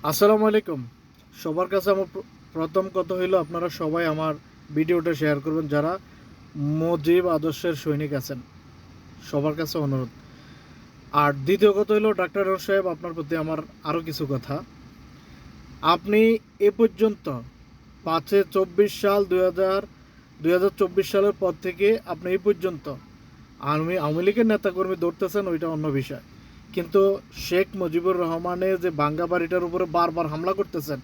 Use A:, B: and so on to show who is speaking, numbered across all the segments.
A: আসসালামু আলাইকুম। সবার কাছে আমার প্রথম কথা হইলো, আপনারা সবাই আমার ভিডিওটা শেয়ার করবেন যারা মুজিব আদর্শের সৈনিক আছেন, সবার কাছে অনুরোধ। আর দ্বিতীয় কথা হইলো, ডাক্তার সাহেব, আপনার প্রতি আমার আরও কিছু কথা। আপনি এ পর্যন্ত 5-24 সাল 2024 সালের পর থেকে আপনি এই পর্যন্ত আওয়ামী লীগের নেতাকর্মী ধরতেছেন, ওইটা অন্য বিষয়। কিন্তু শেখ মুজিবুর রহমানের যে বাঙ্গা বাড়িটার উপরে বারবার হামলা করতেছেন,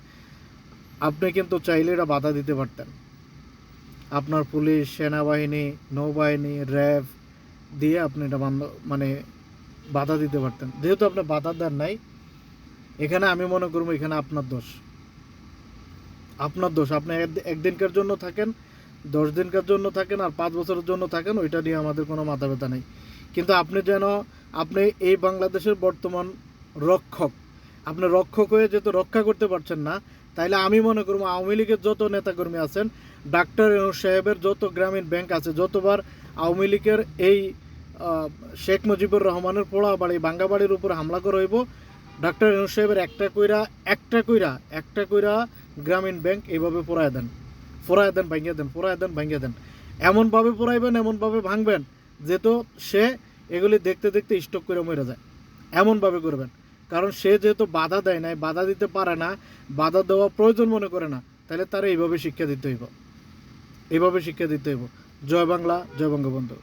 A: আপনি কিন্তু চাইলে এটা বাধা দিতে পারতেন। আপনার পুলিশ, সেনাবাহিনী, নৌবাহিনী, র্যাব দিয়ে আপনি এটা মানে বাধা দিতে পারতেন। যেহেতু আপনি বাধা দেন নাই, এখানে আমি মনে করবো এখানে আপনার দোষ। আপনি একদিনকার জন্য থাকেন, 10 দিনকার জন্য থাকেন, আর 5 বছরের জন্য থাকেন, ওইটা নিয়ে আমাদের কোনো মাথা ব্যথা নেই। কিন্তু আপনি এই বাংলাদেশের বর্তমান রক্ষক, আপনি রক্ষক হয়ে যেহেতু রক্ষা করতে পারছেন না, তাইলে আমি মনে করবো আওয়ামী লীগের যত নেতাকর্মী আছেন, ডাক্তার ইউনূস সাহেবের যত গ্রামীণ ব্যাংক আছে, যতবার আওয়ামী লীগের এই শেখ মুজিবুর রহমানের পোড়া বাড়ি ভাঙ্গা বাড়ির উপর হামলা করা হইব, ডাক্তার ইউনূস সাহেবের একটা কইরা গ্রামীণ ব্যাংক এইভাবে পোড়ায় দেন, ভাঙিয়ে দেন। এমনভাবে পোড়াইবেন, এমনভাবে ভাঙবেন যেহেতু সে এগুলি দেখতে দেখতে স্টক করে মরে যায়। এমনভাবে করবেন, কারণ সে যেহেতু বাধা দেয় নাই, বাধা দিতে পারে না, বাধা দেওয়া প্রয়োজন মনে করে না, তাহলে তারা এইভাবে শিক্ষা দিতে হইব। জয় বাংলা, জয় বঙ্গবন্ধু।